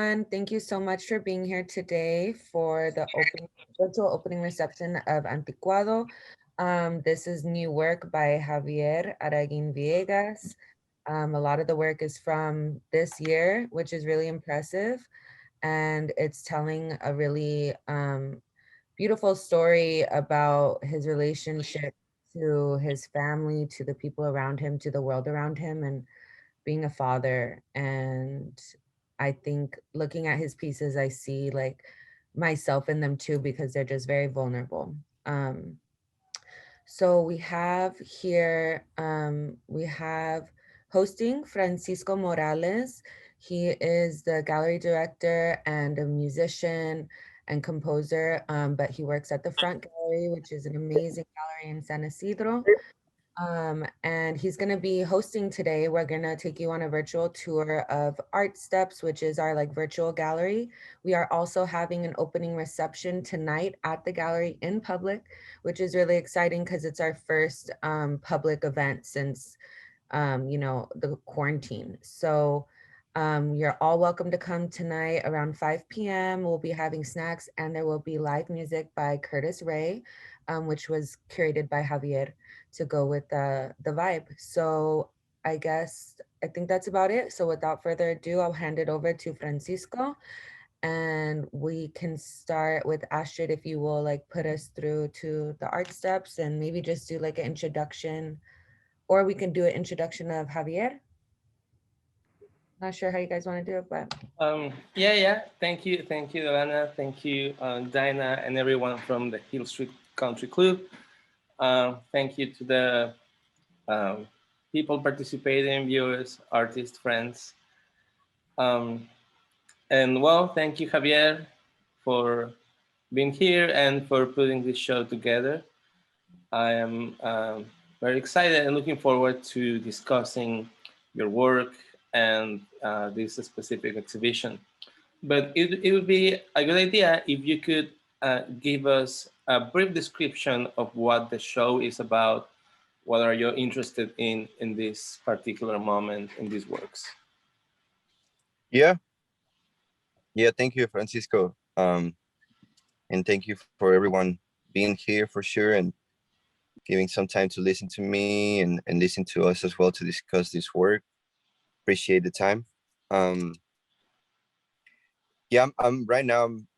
everyone. Thank you so much for being here today for the virtual opening reception of Anticuado. This is new work by Javier Arreguin Villegas. A lot of the work is from this year, which is really impressive. And it's telling a really beautiful story about his relationship to his family, to the people around him, to the world around him, and being a father. And I think looking at his pieces, I see like myself in them too, because they're just very vulnerable. So we have here, we have hosting Francisco Morales. He is the gallery director and a musician and composer, but he works at the Front Gallery, which is an amazing gallery in San Ysidro. And he's going to be hosting today. We're going to take you on a virtual tour of Art Steps, which is our like virtual gallery. We are also having an opening reception tonight at the gallery in public, which is really exciting because it's our first public event since, the quarantine. So you're all welcome to come tonight around 5 p.m. We'll be having snacks and there will be live music by Curtis Ray, which was curated by Javier to go with the vibe. So I think that's about it. So without further ado, I'll hand it over to Francisco and we can start with Astrid if you will like put us through to the art steps and maybe just do like an introduction, or we can do an introduction of Javier. Not sure how you guys want to do it, but Yeah. Thank you, Alana. Thank you, Dinah, and everyone from the Hill Street Country Club. Thank you to the um, people participating, viewers, artists, friends. Um, and well, thank you, Javier, for being here and for putting this show together. I am very excited and looking forward to discussing your work and this specific exhibition. But it would be a good idea if you could give us a brief description of what the show is about. What are you interested in this particular moment in these works? Yeah, yeah. Thank you, Francisco. And thank you for everyone being here for sure and giving some time to listen to me and listen to us as well to discuss this work. Appreciate the time. Um, yeah, I'm right now. I'm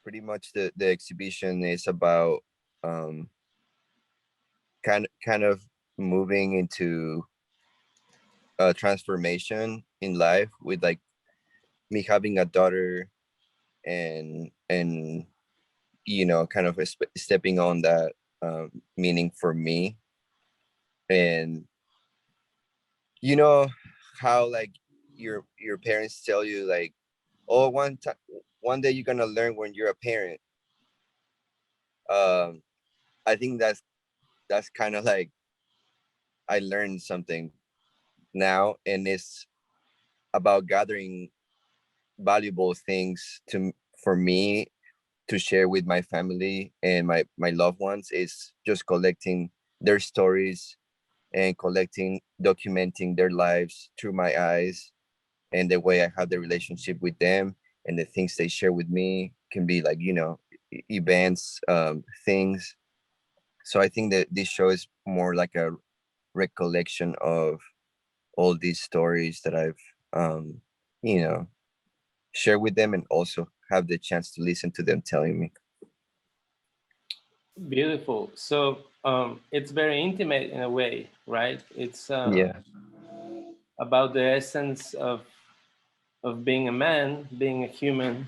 pretty much the exhibition is about um, kind of moving into a transformation in life with like me having a daughter and kind of stepping on that meaning for me. And you know how like your parents tell you like, oh, one day you're gonna learn when you're a parent. um I think that's kind of like I learned something now, and it's about gathering valuable things for me to share with my family and my loved ones. Is just collecting their stories and documenting their lives through my eyes, and the way I have the relationship with them and the things they share with me can be like, events, things. So I think that this show is more like a recollection of all these stories that I've, you know, shared with them, and also have the chance to listen to them telling me. Beautiful. So it's very intimate in a way, right? It's Yeah. about the essence of being a man, being a human,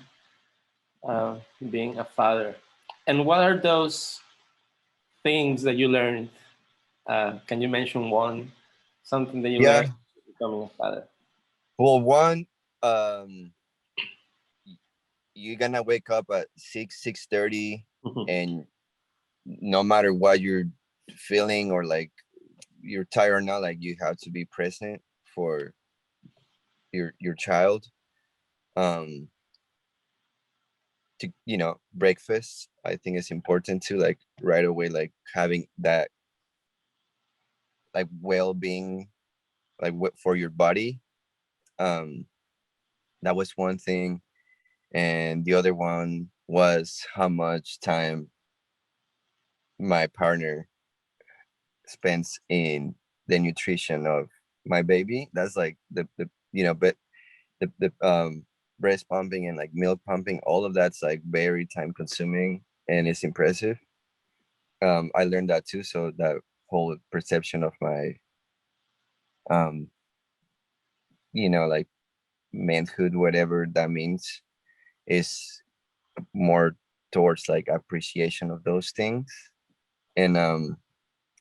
being a father. And what are those things that you learned? Can you mention one, something that you Yeah. learned becoming a father? Well, one, um, you're gonna wake up at 6:30, and no matter what you're feeling or like you're tired or not, like you have to be present for your child. Um, to breakfast, I think it's important to like right away, like having that like well-being, like for your body. Um, that was one thing. and the other one was how much time my partner spends in the nutrition of my baby. That's like the you know, but the breast pumping and like milk pumping, all of that's like very time consuming and it's impressive. I learned that too. So that whole perception of my um like manhood, whatever that means, is more towards like appreciation of those things. And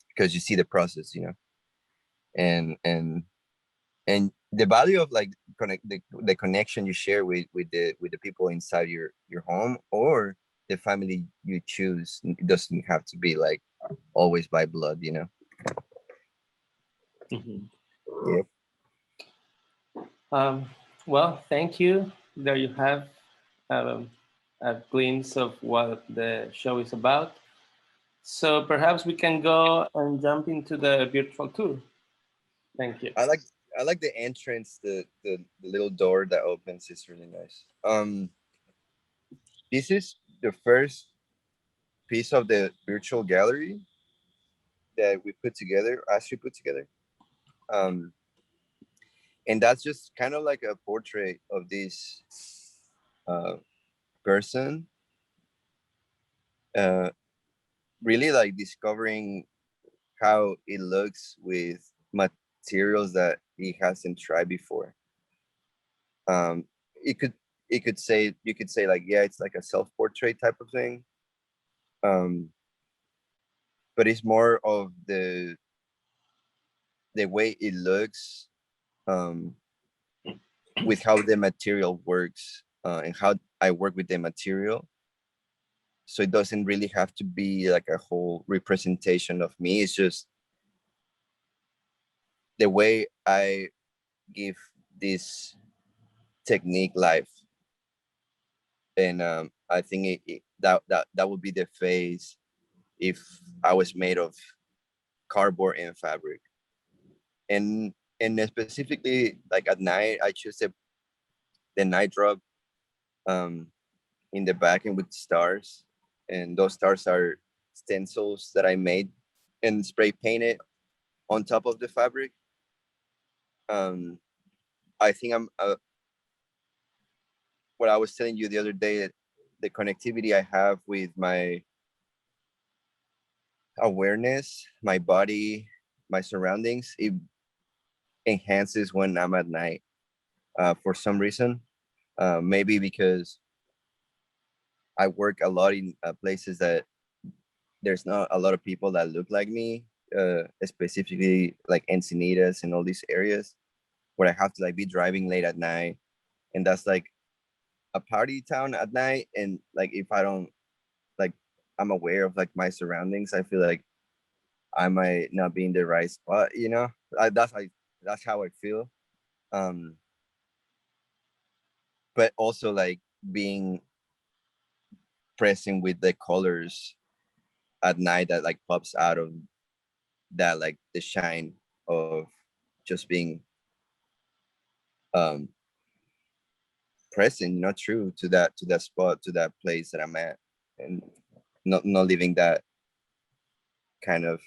because you see the process, and and the value of like the connection you share with the people inside your home or the family you choose. It doesn't have to be like always by blood. Mhm. Yep. Well, thank you. There you have um, a glimpse of what the show is about. So perhaps we can go and jump into the virtual tour. Thank you. I like the entrance, the little door that opens is really nice. This is the first piece of the virtual gallery that we put together, actually put together. Um, and that's just kind of like a portrait of this uh, person, uh, really like discovering how it looks with materials that he hasn't tried before. Um, it could you could say like, yeah, it's like a self-portrait type of thing. Um, but it's more of the way it looks, um, with how the material works, and how I work with the material. So it doesn't really have to be like a whole representation of me. It's just the way I give this technique life. And I think that would be the face if I was made of cardboard and fabric. And specifically, like at night, I choose the night drop, um, in the back and with stars, and those stars are stencils that I made and spray painted on top of the fabric. Um, I think what I was telling you the other day, the connectivity I have with my awareness, my body, my surroundings, it enhances when I'm at night. For some reason, maybe because I work a lot in places that there's not a lot of people that look like me, specifically like Encinitas and all these areas where I have to like be driving late at night, and that's like a party town at night. And like if I don't like, I'm aware of like my surroundings, I feel like I might not be in the right spot. That's how I feel. Um, but also like being present with the colors at night that like pops out of that, like the shine of just being um present, true to that spot, to that place that I'm at, and not leaving that kind of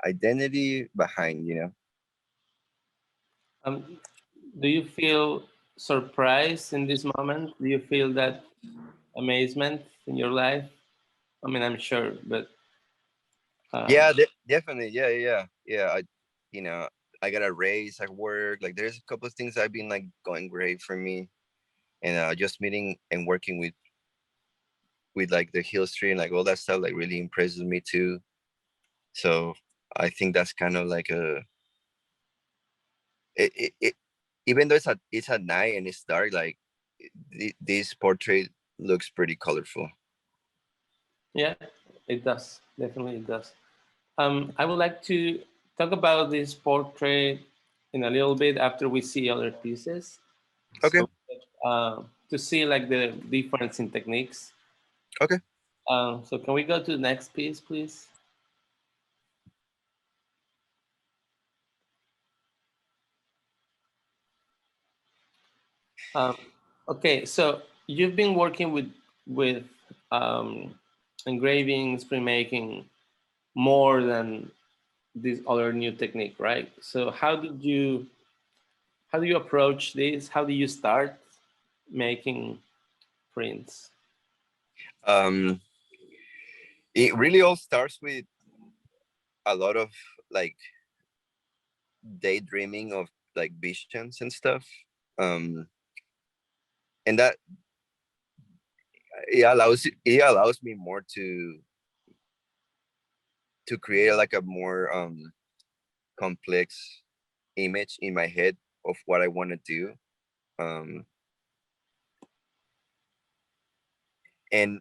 identity behind. Um, do you feel surprised in this moment? Do you feel that amazement in your life? I mean, I'm sure, but uh, Yeah, definitely. Yeah. You know, I got a raise at work. Like, there's a couple of things I've been like going great for me, and just meeting and working with like the hill street and like all that stuff like really impresses me too. So I think that's kind of like it even though it's at night and it's dark, like this portrait looks pretty colorful. yeah, it does. Definitely, it does. I would like to talk about this portrait in a little bit after we see other pieces. Okay. So to see like the difference in techniques. Okay. So can we go to the next piece, please? Um, Okay, so you've been working with engravings, printmaking more than this other new technique, right? So how do you approach this? How do you start making prints? It really all starts with a lot of like daydreaming of like visions and stuff. Um, and that it allows me more to create like a more complex image in my head of what I want to do. Um, and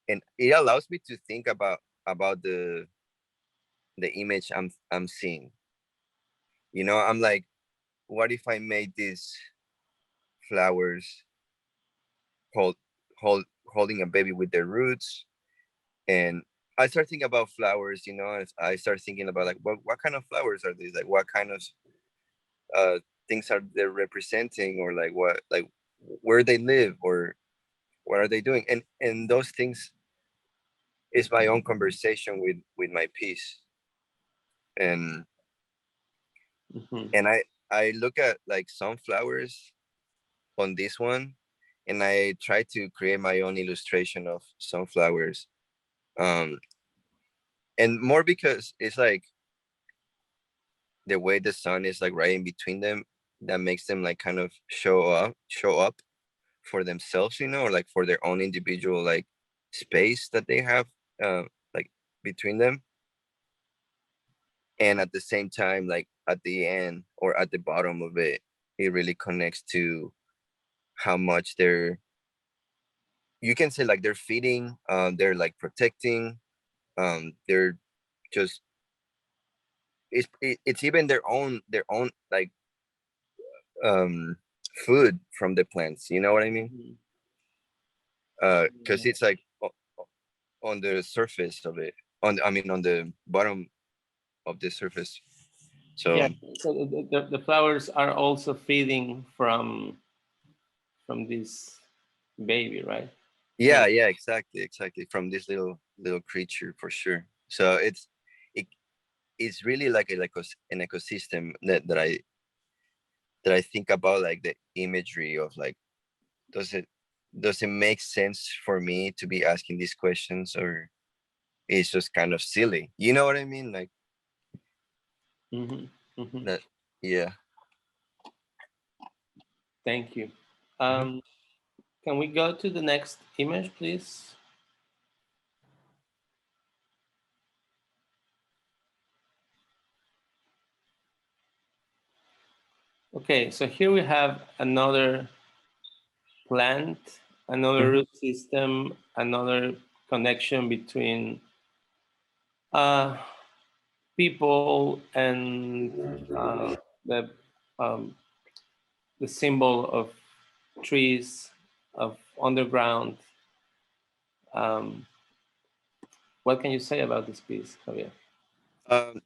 and it allows me to think about the image I'm seeing. You know, I'm like, what if I made these flowers hold holding a baby with their roots? And I start thinking about flowers, you know, as I start thinking about like what kind of flowers are these? Like what kind of uh things are they representing, or like what, like where they live, or what are they doing? And those things is my own conversation with my piece. And Mm-hmm. and I look at like sunflowers on this one, and I try to create my own illustration of sunflowers. Um, and more because it's like the way the sun is like right in between them, that makes them like kind of show up for themselves, you know, or like for their own individual like space that they have, uh, like between them. And at the same time, like at the end or at the bottom of it, it really connects to how much they're, you can say like they're feeding, they're like protecting, they're just, it's even their own like um food from the plants, you know what I mean? Mm-hmm. Because it's like on the surface of it, I mean on the bottom of the surface. So Yeah. So the flowers are also feeding from this baby, right? yeah, yeah, exactly, from this little creature for sure. So it it's really like an ecosystem that I think about, like the imagery of like, does it does it make sense for me to be asking these questions, or it's just kind of silly, you know what I mean, like Mm-hmm. Mm-hmm. that. Yeah. Thank you. Mhm. Um, can we go to the next image, please? Okay, so here we have another plant, another Mhm. root system, another connection between uh, people and the um, the symbol of trees, of underground. Um, what can you say about this piece, Javier? um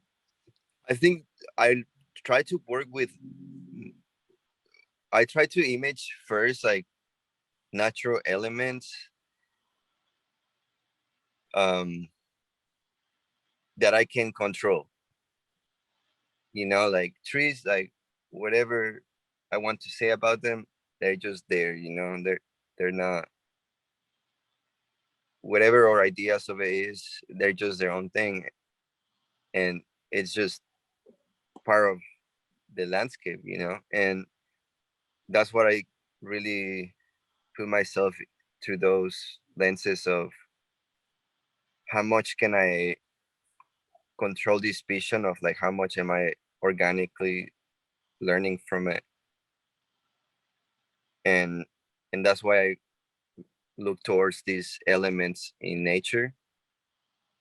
I think I try to work with, I try to image first like natural elements, um that I can control, you know, like trees, like whatever I want to say about them, they're just there, you know, they're not, whatever our ideas of it is, they're just their own thing, and it's just part of the landscape, you know. And that's what I really put myself through those lenses of how much can I control this vision of like how much am I organically learning from it. and and that's why I look towards these elements in nature,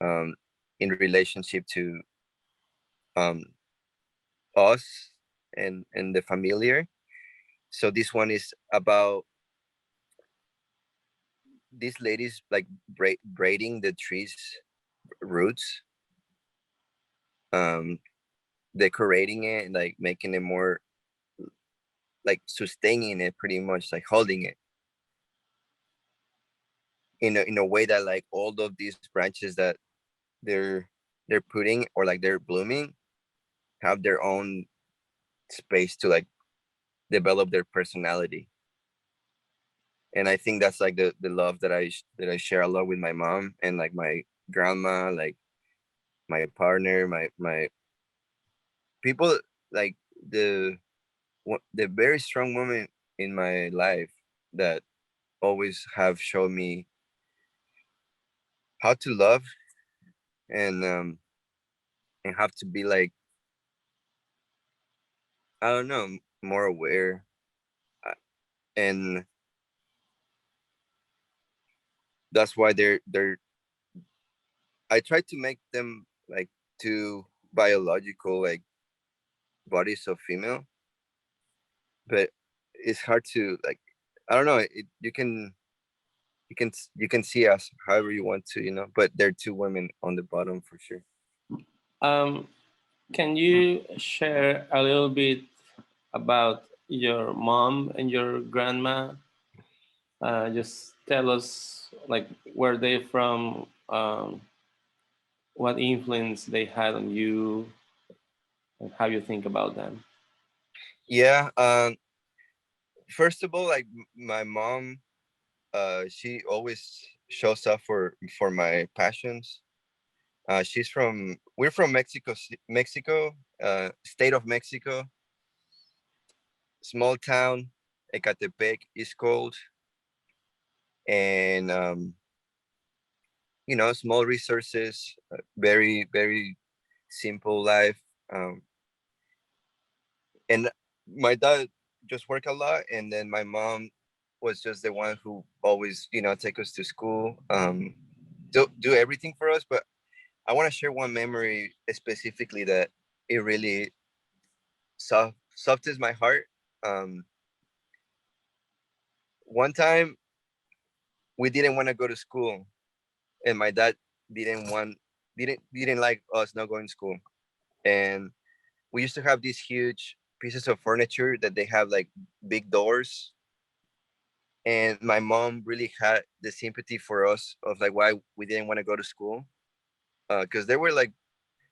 um in relationship to um us and the familiar. So this one is about these ladies like braiding the trees roots, um decorating it, like making it more like sustaining it, pretty much like holding it. in a way that like all of these branches that they're putting or like they're blooming have their own space to like develop their personality. And I think that's like the love that I share a lot with my mom and like my grandma, like my partner, my people, like the the very strong women in my life that always have shown me how to love and have to be like, I don't know, more aware. Uh, and that's why they're I try to make them like two biological like bodies of female, but it's hard to like, I don't know, you can see us however you want to, you know, but there are two women on the bottom for sure. Um, can you share a little bit about your mom and your grandma? Just tell us like where they from, what influence they had on you, and how you think about them. Yeah, first of all, like my mom, she always shows up for my passions. We're from Mexico, state of Mexico, small town, Ecatepec is called, and you know, small resources, very very simple life. Um, and my dad just worked a lot, and then my mom was just the one who always, you know, take us to school, do everything for us. But I want to share one memory specifically that it really softens my heart. Um, One time we didn't want to go to school, and my dad didn't want didn't like us not going to school. And we used to have these huge pieces of furniture that they have like big doors. And my mom really had the sympathy for us of like why we didn't want to go to school, because there were like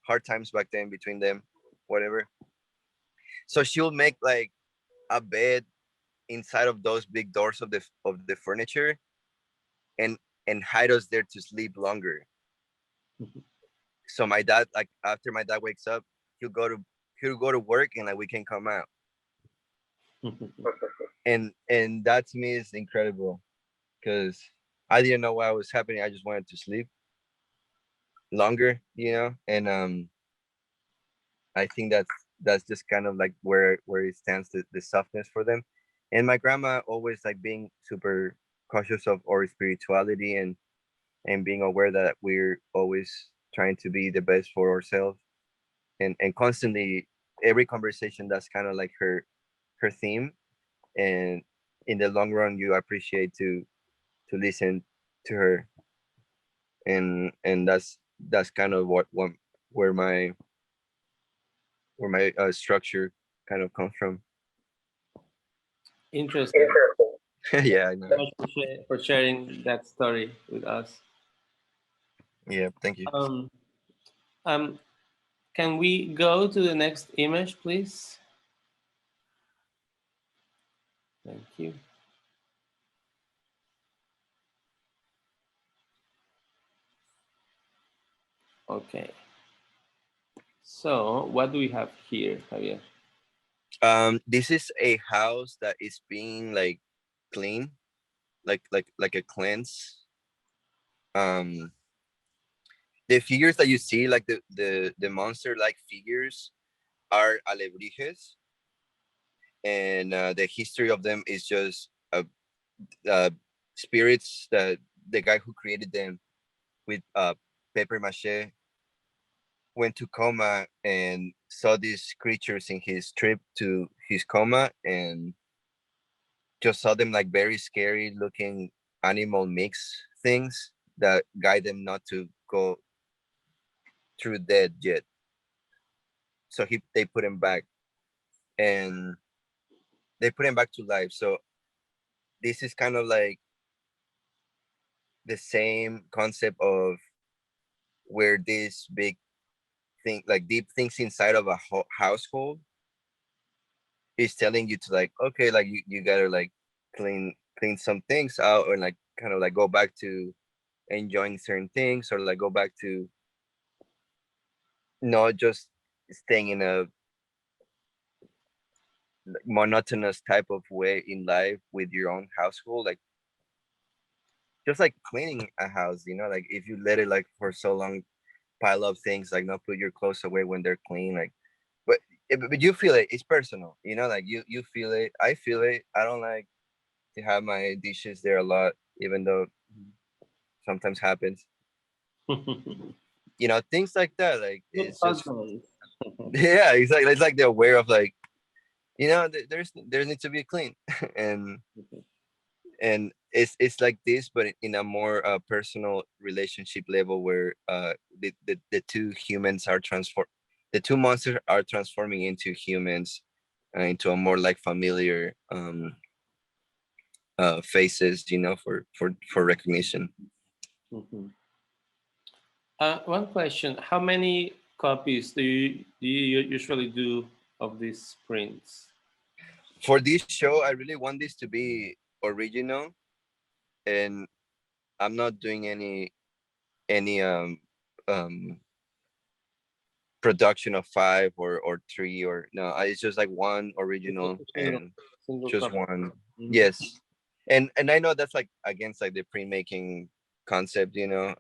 hard times back then between them, whatever. So she'll make like a bed inside of those big doors of the furniture, and hide us there to sleep longer. So my dad, like after my dad wakes up, he'll go to he'll go to work, and like we can come out. And that to me is incredible because I didn't know what was happening. I just wanted to sleep longer, you know. And I think that's just kind of like where it stands, the softness for them. And my grandma always like being super cautious of our spirituality and being aware that we're always trying to be the best for ourselves, and constantly every conversation, that's kind of like her theme. And in the long run you appreciate to listen to her. And that's kind of what where my structure kind of comes from. Interesting. Yeah, I know. Thank you for sharing that story with us. Yeah, thank you. Um, um, can we go to the next image, please? Thank you. Okay. So what do we have here, Javier? This is a house that is being like clean, like a cleanse. um the figures that you see, like the monster like figures, are alebrijes. And the history of them is just uh spirits that the guy who created them with paper mache went to coma and saw these creatures in his trip to his coma, and just saw them like very scary looking animal mix things that guide them not to go through dead yet. So they put him back, and they put him back to life. So this is kind of like the same concept of where this big thing, like deep things inside of a household, is telling you to like, okay, like you gotta like clean some things out, or like kind of like go back to enjoying certain things, or like go back to not just staying in a monotonous type of way in life with your own household, like just like cleaning a house, you know, like if you let it like for so long pile up things, like not put your clothes away when they're clean, like but but you feel it, it's personal, you know, like you feel it, I feel it. I don't like to have my dishes there a lot, even though sometimes happens, you know, things like that, like Good it's just husband. yeah, it's like they're aware of like, you know, there needs to be clean and it's like this, but in a more personal relationship level where the two humans are transform, the two monsters are transforming into humans, into a more like familiar faces, you know, for recognition. Mhm. One question: how many copies do you usually do of these prints? For this show, I really want this to be original, and I'm not doing any um production of five or three, or no, it's just like one Just a original single, and single just copy. one. Mhm. Yes, and I know that's like against like the pre-making concept, you know,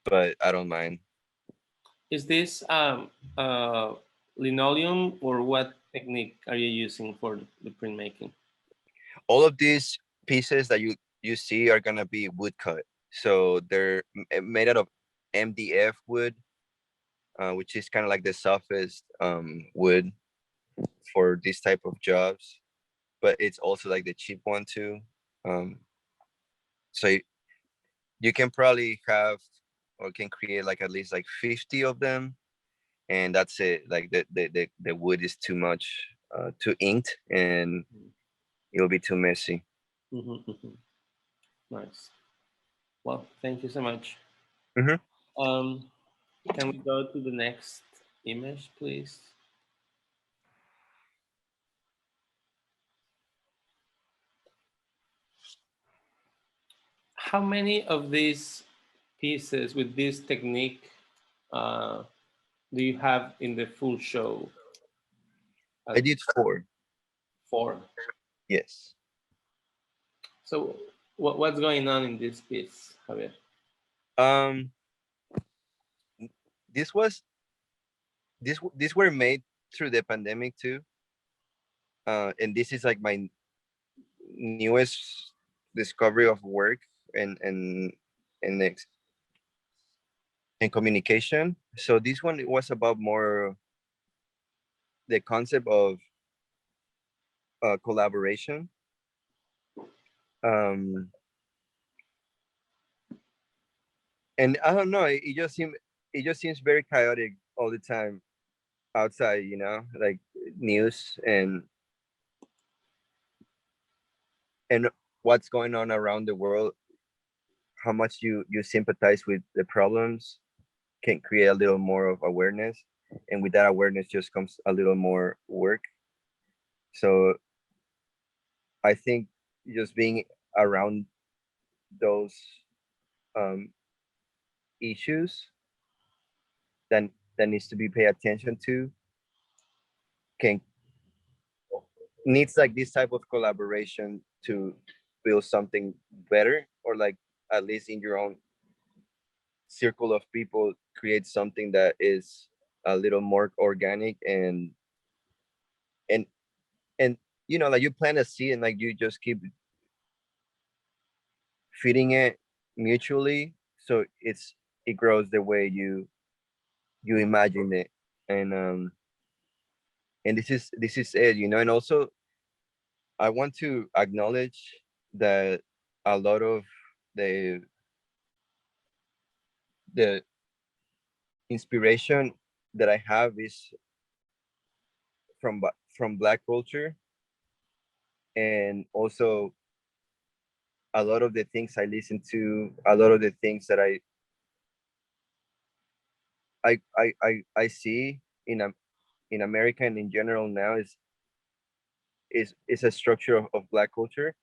but I don't mind. Is this linoleum, or what technique are you using for the printmaking? All of these pieces that you see are gonna be wood cut, so they're made out of MDF wood, which is kind of like the softest wood for this type of jobs, but it's also like the cheap one too. um so you can probably have or can create like at least like 50 of them, and that's it. Like the wood is too much, too inked, and it'll be too messy. Mhm, mhm. Nice. Well, thank you so much. Hmm. Um, can we go to the next image, please? How many of these pieces with this technique uh, do you have in the full show? I did four. Four. Yes. So what's going on in this piece, Javier? um this was this were made through the pandemic too, and this is like my newest discovery of work and ex- and communication. So this one was about more the concept of collaboration. um and I don't know, it just seems very chaotic all the time outside, you know, like news and what's going on around the world, how much you sympathize with the problems can create a little more of awareness, and with that awareness just comes a little more work. So I think just being around those um issues that that needs to be paid attention to can needs like this type of collaboration to build something better, or like at least in your own circle of people create something that is a little more organic and and you know, like you plant a seed and like you just keep feeding it mutually, so it grows the way you imagine it. And this is it, you know. And also I want to acknowledge that a lot of the the inspiration that I have is from Black culture, and also a lot of the things I listen to, a lot of the things that I see in America and in general now is a structure of Black culture.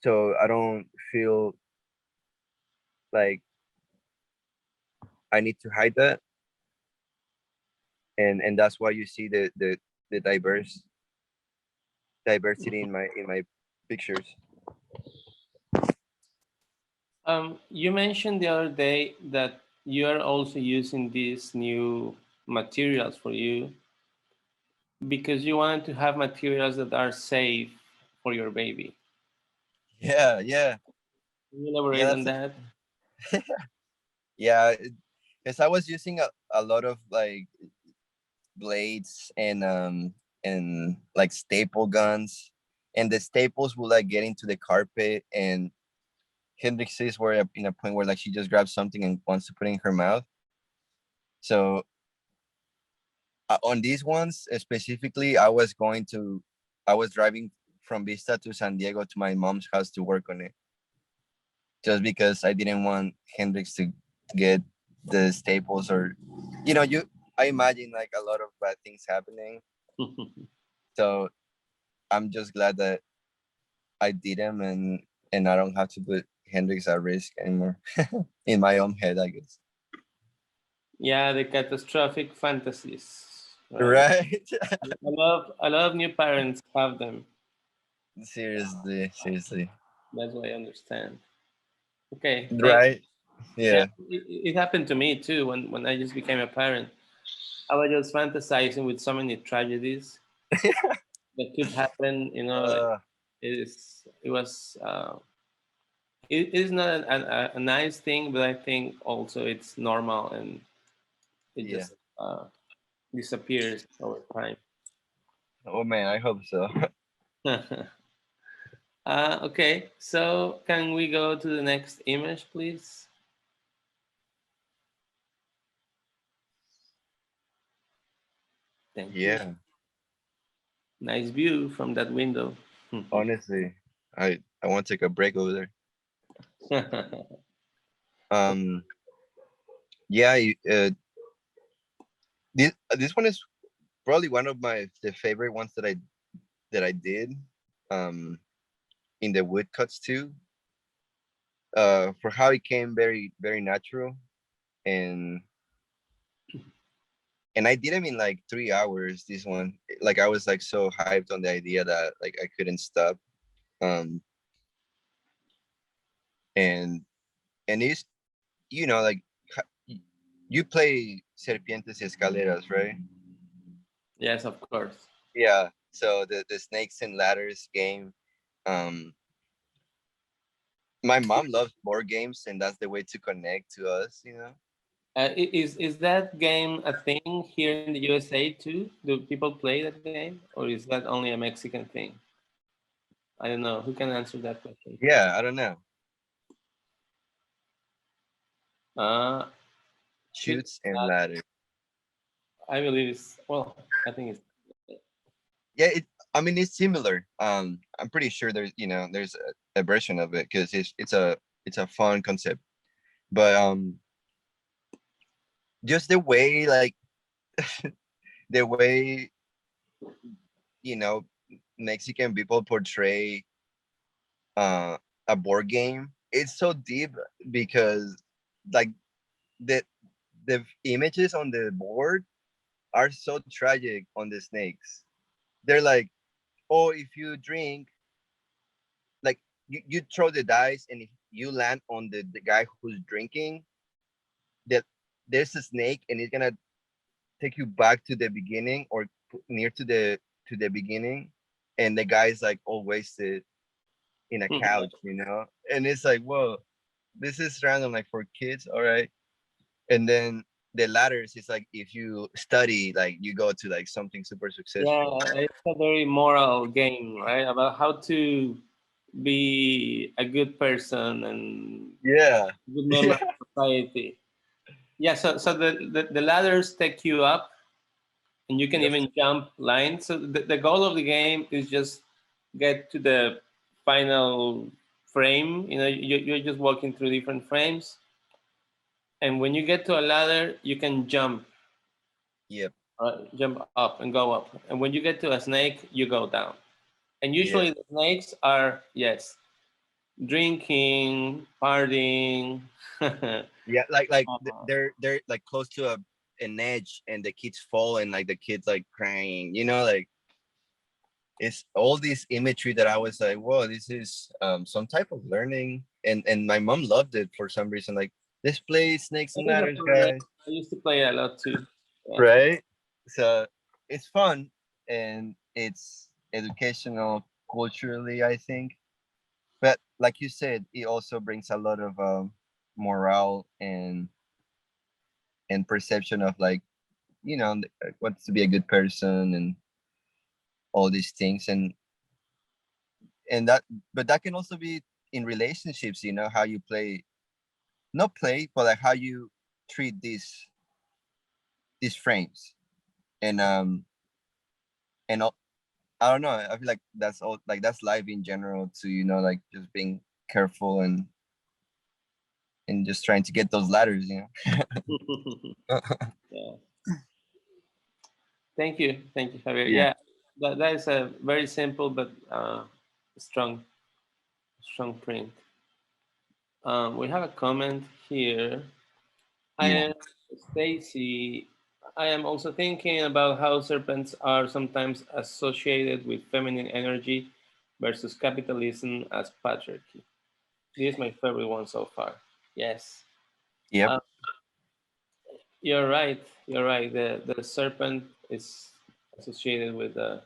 So I don't feel like I need to hide that, and that's why you see the diversity in my pictures. You mentioned the other day that you are also using these new materials for you because you wanted to have materials that are safe for your baby. Yeah, yeah, Can you elaborate yeah. on that? Yeah. Because I was using a lot of like blades and like staple guns, and the staples will like get into the carpet, and Hendrix's were in a point where like she just grabs something and wants to put it in her mouth. So on these ones specifically, I was driving from Vista to San Diego to my mom's house to work on it, just because I didn't want Hendrix to get the staples, or I imagine like a lot of bad things happening. So I'm just glad that I did them, and I don't have to put Hendrix at risk anymore in my own head, I guess. Yeah, the catastrophic fantasies. Right. Right. A lot of new parents have them. Seriously, seriously. That's what I understand. Okay, thank. Right. Yeah, Yeah. it happened to me too when I just became a parent. I was just fantasizing with so many tragedies that could happen. You know, like uh, it was it is not a nice thing, but I think also it's normal and it yeah. just disappears over time. Oh man, I hope so. Okay, so can we go to the next image, please? Thank you. Yeah. Nice view from that window. Honestly, I want to take a break over there. Um. Yeah. This one is probably one of the favorite ones that I did. Um. In the woodcuts too. For how it came very very natural, and I did them in like 3 hours. This one, like I was like so hyped on the idea that like I couldn't stop. Um. And it's like you play Serpientes y Escaleras, right? Yes, of course. Yeah. So the snakes and ladders game. Um, my mom loves board games, and that's the way to connect to us. Is that game a thing here in the USA too? Do people play that game, or is that only a Mexican thing? I don't know. Who can answer that question? Yeah, I don't know. Uh, should Shoots and ladders. I believe it's well. I think it's Yeah, I mean, it's similar. I'm pretty sure there's a version of it because it's a fun concept, but just the way like the way you know Mexican people portray uh, a board game. It's so deep because like the the images on the board are so tragic on the snakes. They're like, oh, if you drink, like you throw the dice, and if you land on the guy who's drinking, that there's a snake and it's gonna take you back to the beginning or near to the beginning, and the guy's like all wasted in a couch. And it's like, whoa, this is random, like for kids, all right. And then the ladders is like if you study, like you go to like something super yeah. successful. It's a very moral game, right? About how to be a good person and Yeah. good member Yeah. of society. Yeah. So the ladders take you up, and you can Yep. even jump lines. So the goal of the game is just get to the final frame. You know, you're just walking through different frames, and when you get to a ladder, you can jump. Yep. Jump up and go up, and when you get to a snake, you go down. And usually the snakes are, yes, drinking, partying. Yeah, like Uh, they're like close to an edge, and the kids fall, and like the kids like crying. You know, like it's all this imagery that I was like, whoa, this is some type of learning, and my mom loved it for some reason. Like, let's play snakes and it is a ladders, fun game. guys. I used to play it a lot too. Yeah. Right? So it's fun, and it's educational culturally, I think. But like you said, it also brings a lot of morale and perception of, like, you know, wants to be a good person and all these things, and that, but that can also be in relationships, you know, how you play, not play, but like how you treat these frames, and I don't know. I feel like that's all. Like that's life in general too. You know, like just being careful and just trying to get those ladders. You know. Yeah. Thank you, Javier. Yeah. Yeah, that is a very simple but strong print. We have a comment here. I Yeah. am Stacy. I am also thinking about how serpents are sometimes associated with feminine energy versus capitalism as patriarchy. This is my favorite one so far. Yes. Yep. Uh, you're right. You're right. The serpent is associated with the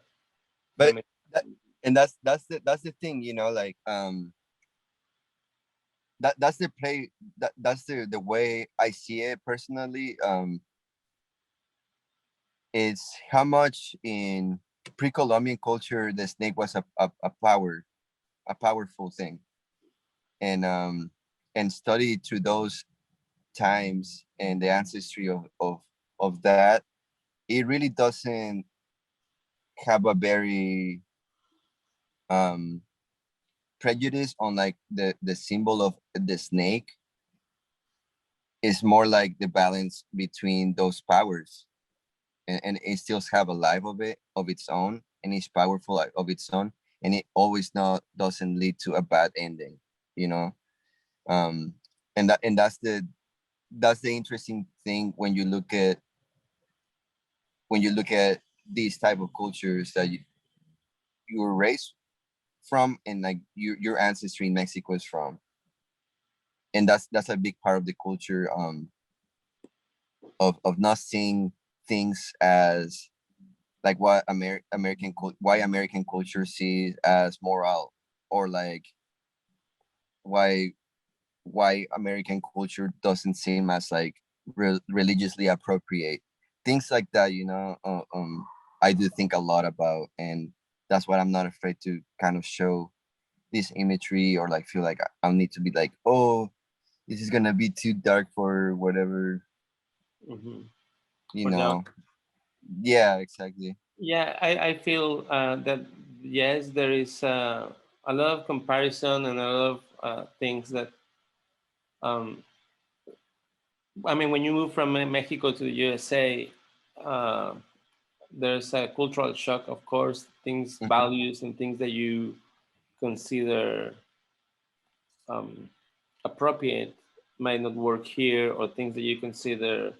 But feminine. that, and that's the thing. You know, like that's the play. That's the way I see it personally. Is how much in pre-Columbian culture the snake was a powerful thing, and study through those times and the ancestry of that, it really doesn't have a very um prejudice on like the symbol of the snake. Is more like the balance between those powers, and it still have a life of its own, and it's powerful of its own, and it always not doesn't lead to a bad ending, you know. um and that's the interesting thing when you look at these type of cultures that you were raised from, and like your ancestry in Mexico is from, and that's a big part of the culture, of not seeing things as like what why American culture sees as moral, or like why American culture doesn't seem as like religiously appropriate, things like that, you know. I do think a lot about, and that's what I'm not afraid to kind of show this imagery, or like feel like I'll need to be like, oh, this is gonna be too dark for whatever, Mhm. you For the know. Yeah, exactly. Yeah, I feel that yes, there is a lot of comparison and a lot of things that um, I mean, when you move from Mexico to the USA, uh, there's a cultural shock, of course. Things, Mhm. values, and things that you consider um, appropriate might not work here, or things that you consider,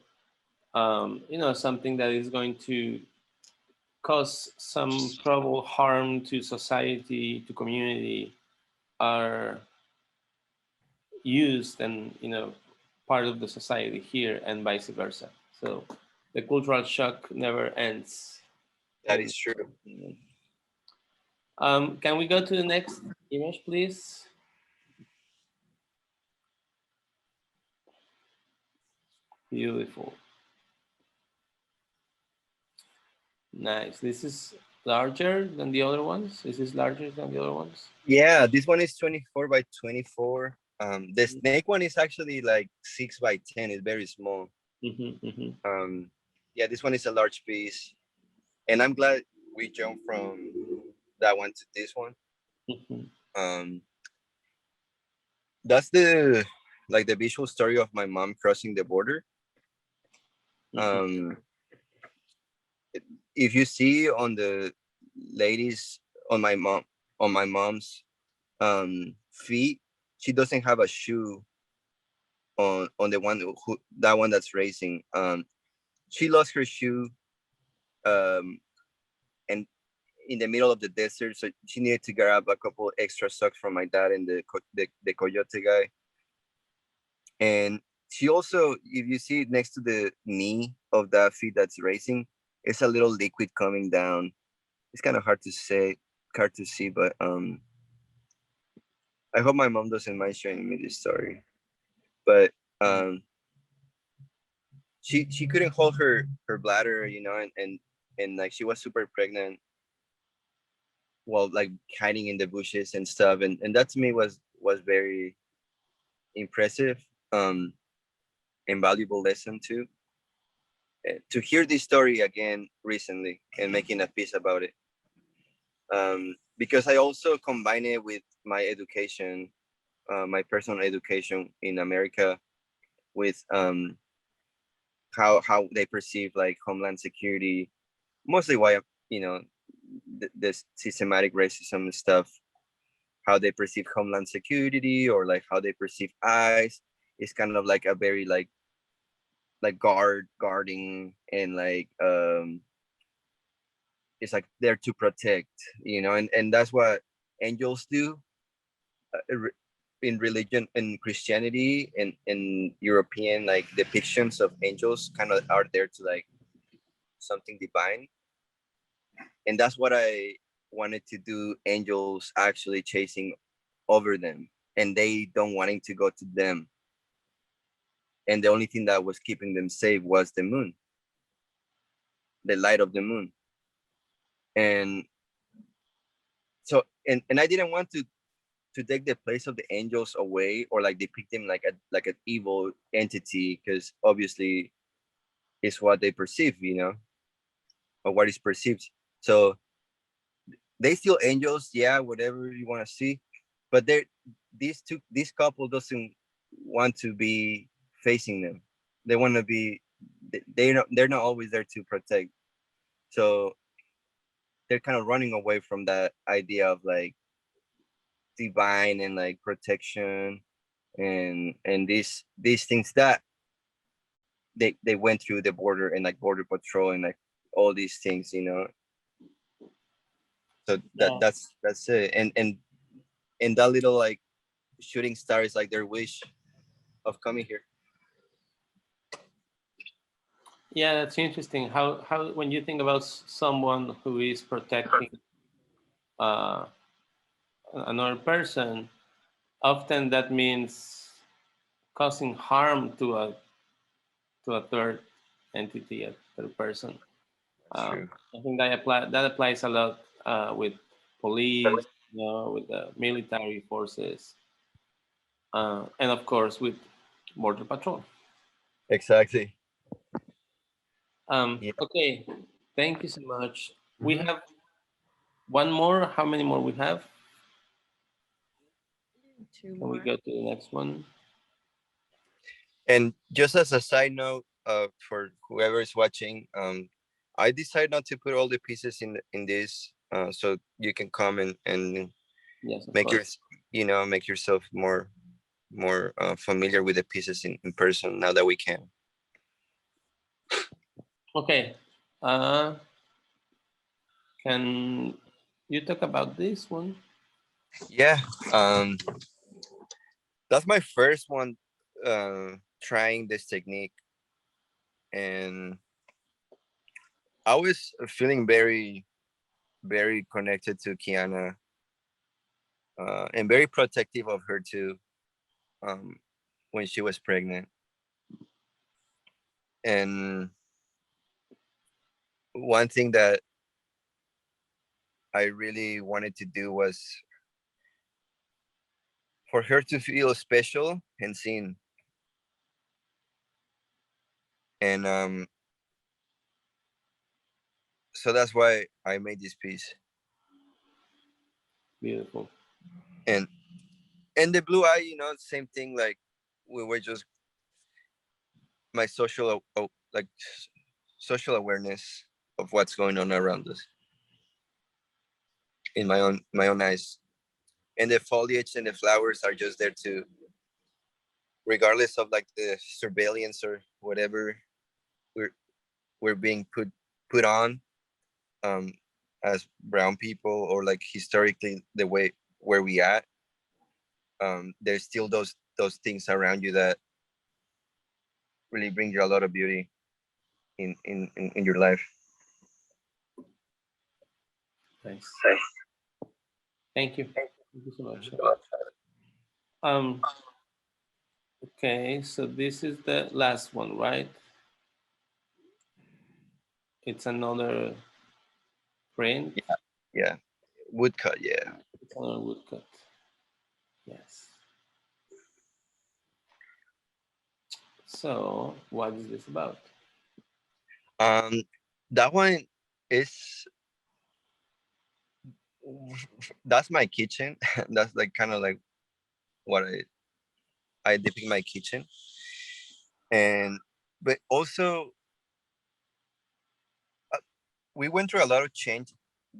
something that is going to cause some probable harm to society, to community, are used and part of the society here, and vice versa. So the cultural shock never ends. That And is true. can we go to the next image, please? Beautiful, nice. This is larger than the other ones. This is larger than the other ones. Yeah, this one is 24 by 24. The snake one is actually like 6 by 10. It's very small. Mm-hmm, mm-hmm. Um, yeah, this one is a large piece, and I'm glad we jumped from that one to this one. Mm-hmm. Um, that's the like the visual story of my mom crossing the border. Mhm. If you see on the ladies on my mom's feet, she doesn't have a shoe on the one who that one that's racing. She lost her shoe um and in the middle of the desert, so she needed to grab a couple extra socks from my dad and the coyote guy. And she also, if you see next to the knee of that feet that's racing, it's a little liquid coming down. It's kind of hard to see, but I hope my mom doesn't mind sharing me this story. But um, she couldn't hold her bladder, and like she was super pregnant while like hiding in the bushes and stuff, and that to me was very impressive, and valuable lesson too. To hear this story again recently and making a piece about it, because I also combine it with my education, my personal education in America, with how they perceive like homeland security, mostly why this systematic racism stuff, how they perceive homeland security, or like how they perceive ICE is kind of like a very like guarding, and like it's like there to protect, and that's what angels do, in religion and Christianity and European like depictions of angels kind of are there to like something divine. And that's what I wanted to do, angels actually chasing over them and they don't wanting to go to them, and the only thing that was keeping them safe was the moon, the light of the moon. And so and I didn't want to take the place of the angels away, or like depict them like an evil entity, because obviously it's what they perceive, or what is perceived. So they still angels, yeah, whatever you want to see, but this couple doesn't want to be facing them. They want to be, they're not always there to protect. So they're kind of running away from that idea of like divine and like protection, and these things that they went through the border, and like border patrol and like all these things. So Yeah. that's it. And that little like shooting star is like their wish of coming here. Yeah, that's interesting. How when you think about someone who is protecting uh, another person, often that means causing harm to a third entity, a third person. That's true. I think that applies a lot with police, with the military forces, and of course with border patrol. Exactly. Yeah. Okay, thank you so much. We Mhm. have one more. How many more we have? Two Can we more. go to the next one? And just as a side note, for whoever is watching, I decided not to put all the pieces in this, so you can come and Yes, of make course. your, make yourself more familiar with the pieces in person now that we can. Okay. Uh, can you talk about this one? Yeah. That's my first one, trying this technique, and I was feeling very, very connected to Kianna, and very protective of her too, um, when she was pregnant. And one thing that I really wanted to do was for her to feel special and seen. And so that's why I made this piece. Beautiful. And And the blue eye, same thing. Like we were just my like social awareness of what's going on around us in my own eyes. And the foliage and the flowers are just there to, regardless of like the surveillance or whatever we're we're being put on, um as brown people, or like historically the way where we at. There's still those things around you that really bring you a lot of beauty in your life. Nice. Thank you. Thank you so much. Okay, so this is the last one, right? It's another print. Yeah, woodcut. Yeah. It's another woodcut. Yes. So, what is this about? That one is that's my kitchen. That's like kind of like what I depict my kitchen. And but also, we went through a lot of change,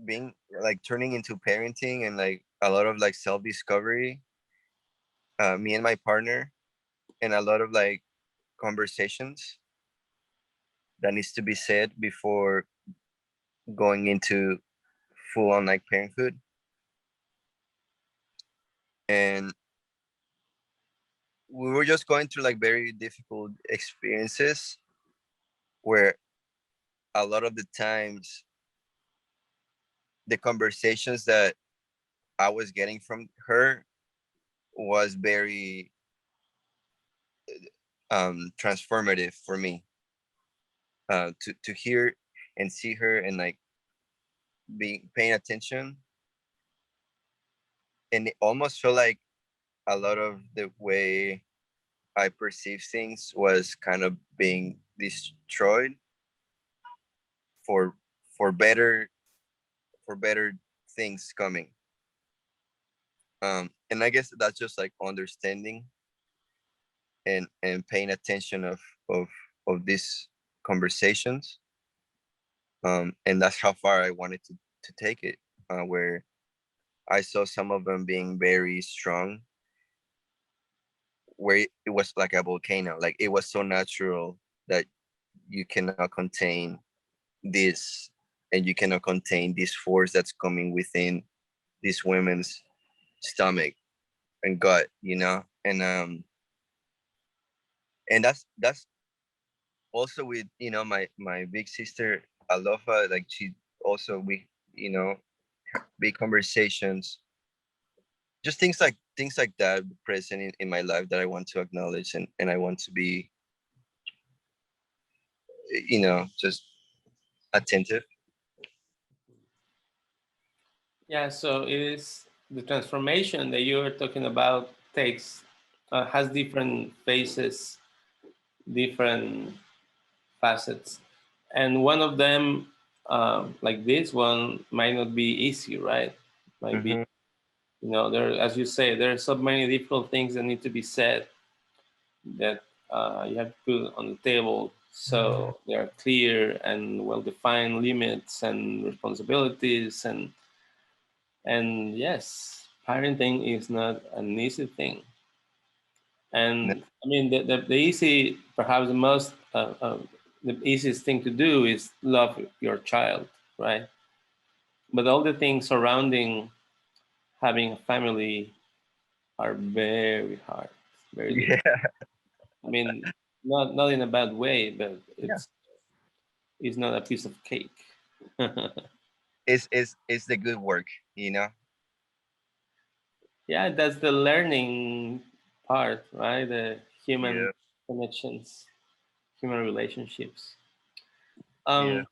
being like turning into parenting, and like a lot of like self-discovery, me and my partner, and a lot of like conversations that needs to be said before going into full on like parenthood. And we were just going through like very difficult experiences where a lot of the times the conversations that I was getting from her was very transformative for me, to hear and see her, and like being paying attention. And it almost felt like a lot of the way I perceive things was kind of being destroyed for for better for better things coming. And I guess that's just like understanding and paying attention of of these conversations. And that's how far I wanted to take it, where I saw some of them being very strong, where it was like a volcano. Like it was so natural that you cannot contain this, and you cannot contain this force that's coming within these women's stomach and gut, and that's also with my big sister Alofa. Like she also, we you know big conversations, just things like that present in my life that I want to acknowledge, and I want to be just attentive. Yeah, so it is the transformation that you're talking about takes has different phases, different facets, and one of them, like this one, might not be easy, right? Might be, Hmm. there, as you say, there are so many difficult things that need to be said that you have to put on the table so there are clear and well-defined limits and responsibilities, and yes, parenting is not an easy thing. And I mean, the easy, perhaps the easiest thing to do is love your child, right? But all the things surrounding having a family are very hard, very difficult. Yeah. I mean, not in a bad way, but Yeah. it's not a piece of cake. It's the good work, Yeah, that's the learning part, right? The human Yeah. connections, human relationships. Yeah. Um,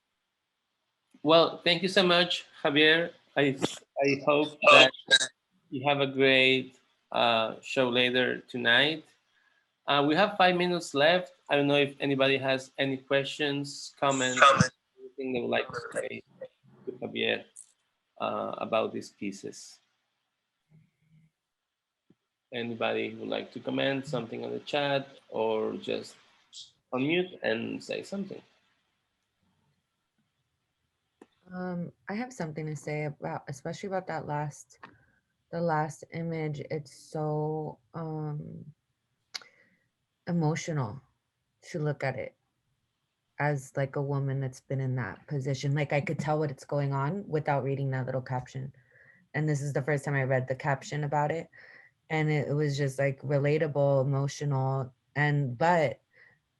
well, thank you so much, Javier. I hope that you have a great show later tonight. We have 5 minutes left. I don't know if anybody has any questions, comments, anything they would like to say to Javier about these pieces. Anybody who would like to comment something on the chat or just unmute and say something? I have something to say about, especially about that the last image. It's so emotional to look at it as like a woman that's been in that position. Like I could tell what it's going on without reading that little caption. And this is the first time I read the caption about it. And it was just like relatable, emotional. And but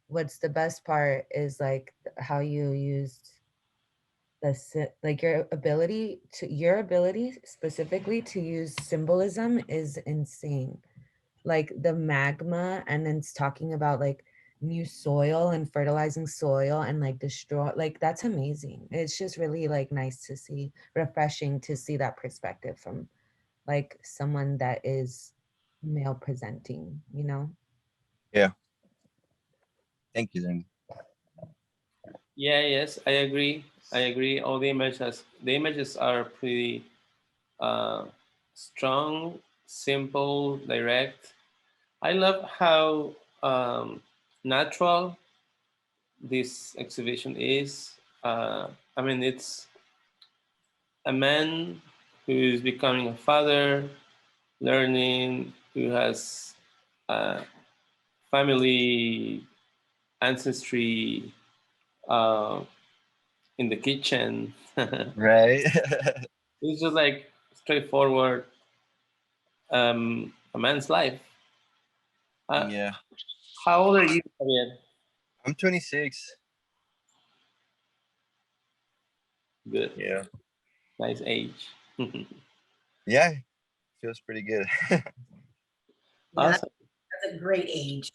what's the best part is like how you used like your ability specifically to use symbolism is insane. Like the magma, and then it's talking about like new soil and fertilizing soil and like destroy, like that's amazing. It's just really like nice to see, refreshing to see that perspective from like someone that is male presenting, you know. Yeah. Thank you, then. Yeah, yes, I agree. I agree. All the images are pretty strong, simple, direct. I love how natural this exhibition is. I mean, it's a man who is becoming a father, learning, who has family ancestry uh, in the kitchen. Right. It's just like straightforward a man's life. Uh, Yeah. how old are you, Javier? I'm 26. Good, Yeah. nice age. Yeah. Feels pretty good. Yeah, Awesome. that's a great age.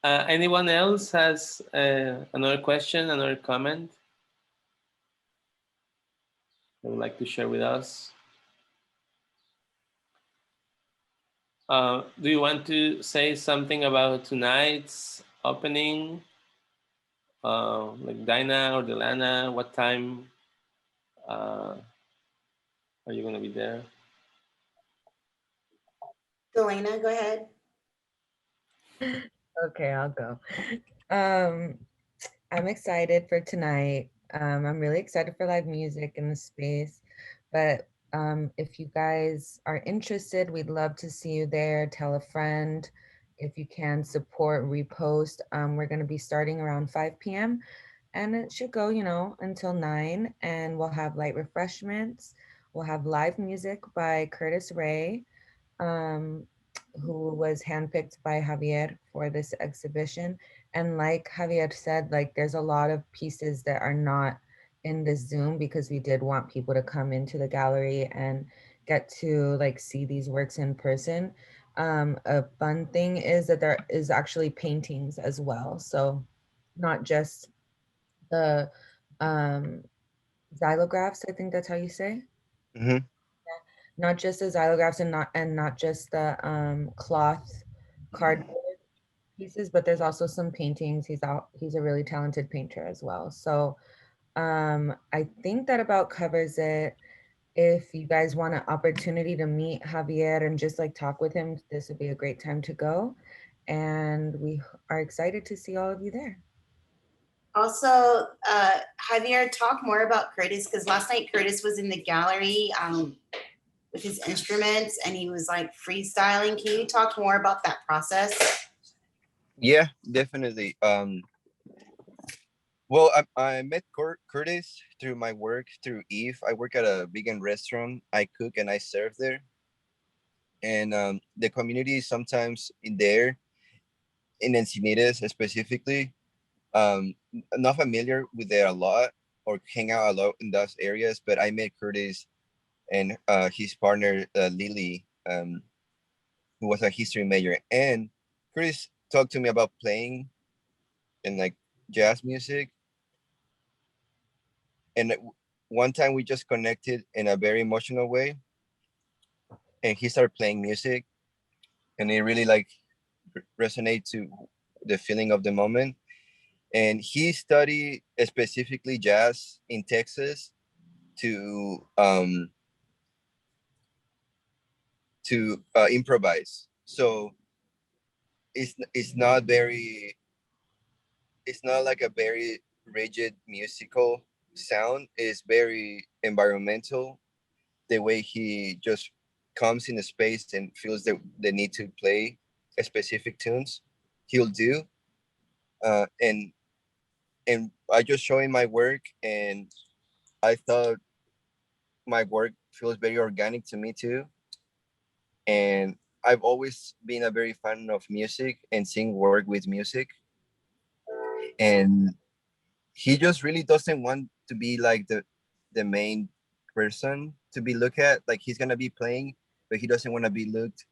Anyone else has another question, another comment they would like to share with us? Do you want to say something about tonight's opening? Like Dinah or Delana, what time are you going to be there? Delana, go ahead. Okay, I'll go. I'm excited for tonight. I'm really excited for live music in the space. But if you guys are interested, we'd love to see you there. Tell a friend. If you can support, repost. We're going to be starting around 5 p.m. and it should go, you know, until 9. And we'll have light refreshments. We'll have live music by Curtis Ray, um, who was handpicked by Javier for this exhibition. And like Javier said, like there's a lot of pieces that are not in this Zoom because we did want people to come into the gallery and get to like see these works in person. A fun thing is that there is actually paintings as well. So not just the um, xylographs, I think that's how you say. Hmm. Not just the xylographs and not just the cloth cardboard pieces, but there's also some paintings. He's a really talented painter as well. So I think that about covers it. If you guys want an opportunity to meet Javier and just like talk with him, this would be a great time to go. And we are excited to see all of you there. Also, Javier, talk more about Curtis, because last night Curtis was in the gallery with his instruments and he was like freestyling. Can you talk more about that process? Yeah, definitely. Well, I met Curtis through my work through Eve. I work at a vegan restaurant. I cook and I serve there. And the community is sometimes in there, in Encinitas specifically, not familiar with there a lot or hang out a lot in those areas. But I met Curtis and his partner, Lily, who was a history major. And Curtis talked to me about playing and like jazz music. And one time we just connected in a very emotional way, and he started playing music, and it really like resonate to the feeling of the moment. And he studied specifically jazz in Texas to to improvise. So it's not very, it's not like a very rigid musical sound. It's very environmental. The way he just comes in a space and feels the need to play a specific tunes, he'll do. And I just show him my work, and I thought my work feels very organic to me too. And I've always been a very fan of music and seeing work with music. And he just really doesn't want to be like the main person to be looked at. Like he's gonna be playing, but he doesn't want to be looked.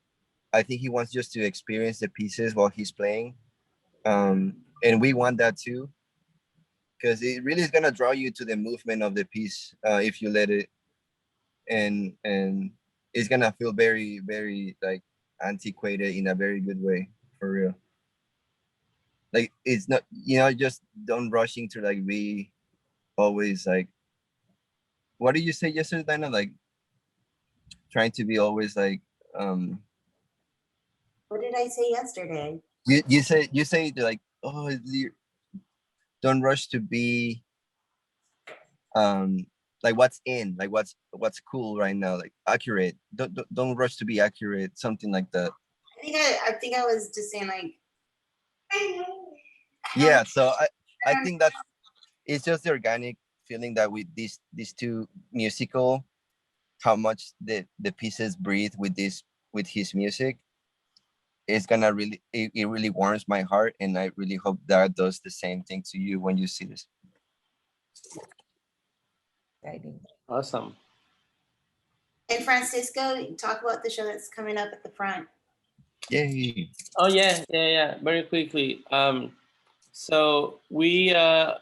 I think he wants just to experience the pieces while he's playing. And we want that too, because it really is gonna draw you to the movement of the piece if you let it, and it's gonna feel very, very like antiquated in a very good way, for real. Like it's not, just don't rush into like be always like, what did you say yesterday, Dana? Like trying to be always like, What did I say yesterday? you say like, oh, don't rush to be um like what's in, like what's cool right now, like accurate. Don't rush to be accurate, something like that. I think I was just saying like, Yeah, so I think that it's just the organic feeling that with these two musical, how much the pieces breathe with this, with his music, it's gonna really, it really warms my heart, and I really hope that does the same thing to you when you see this. Exciting. Awesome. and Francisco, talk about the show that's coming up at the front. Yay. Oh yeah. Very quickly. So we're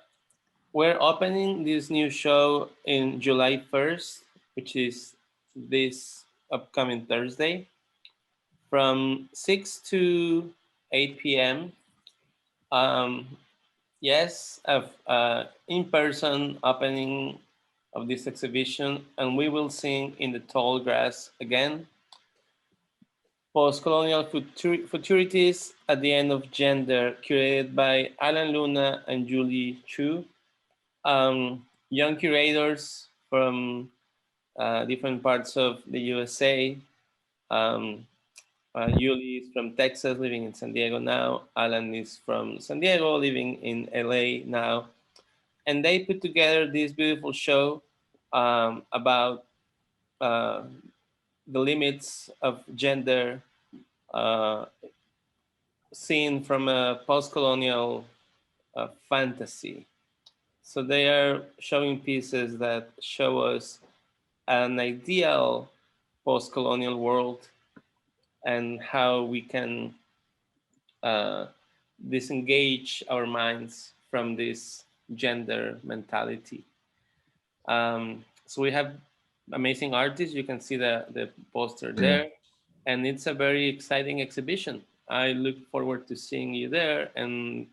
opening this new show in July 1st, which is this upcoming Thursday, from 6 to 8 p.m. Yes, in-person opening of this exhibition, and we will sing in the tall grass again. Post-colonial futurities at the end of gender, curated by Alan Luna and Julie Chu. Young curators from different parts of the USA. Julie is from Texas, living in San Diego now. Alan is from San Diego, living in LA now. And they put together this beautiful show about the limits of gender, seen from a post-colonial fantasy. So they are showing pieces that show us an ideal post-colonial world and how we can disengage our minds from this gender mentality. So we have amazing artists. You can see the poster there, and it's a very exciting exhibition. I look forward to seeing you there, and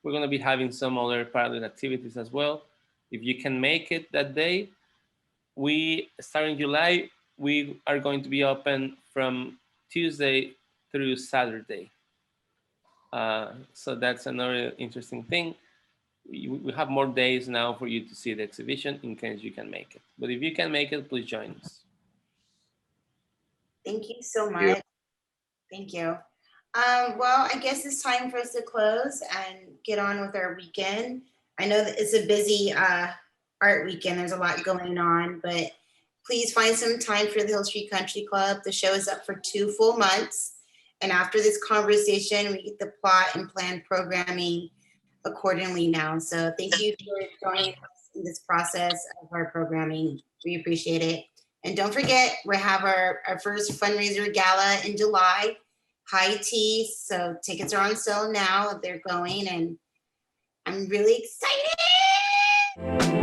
we're going to be having some other parallel activities as well. If you can make it that day, we start in July. We are going to be open from Tuesday through Saturday. So that's another interesting thing. We have more days now for you to see the exhibition in case you can make it. But if you can make it, please join us. Thank you so Thank you. much. Thank you. Well, I guess it's time for us to close and get on with our weekend. I know that it's a busy art weekend. There's a lot going on, but please find some time for the Hill Street Country Club. The show is up for 2 full months. And after this conversation, we get to plot and plan programming accordingly now. So thank you for joining us in this process of our programming. We appreciate it. And don't forget, we have our first fundraiser gala in July, high tea. So tickets are on sale now. They're going, and I'm really excited.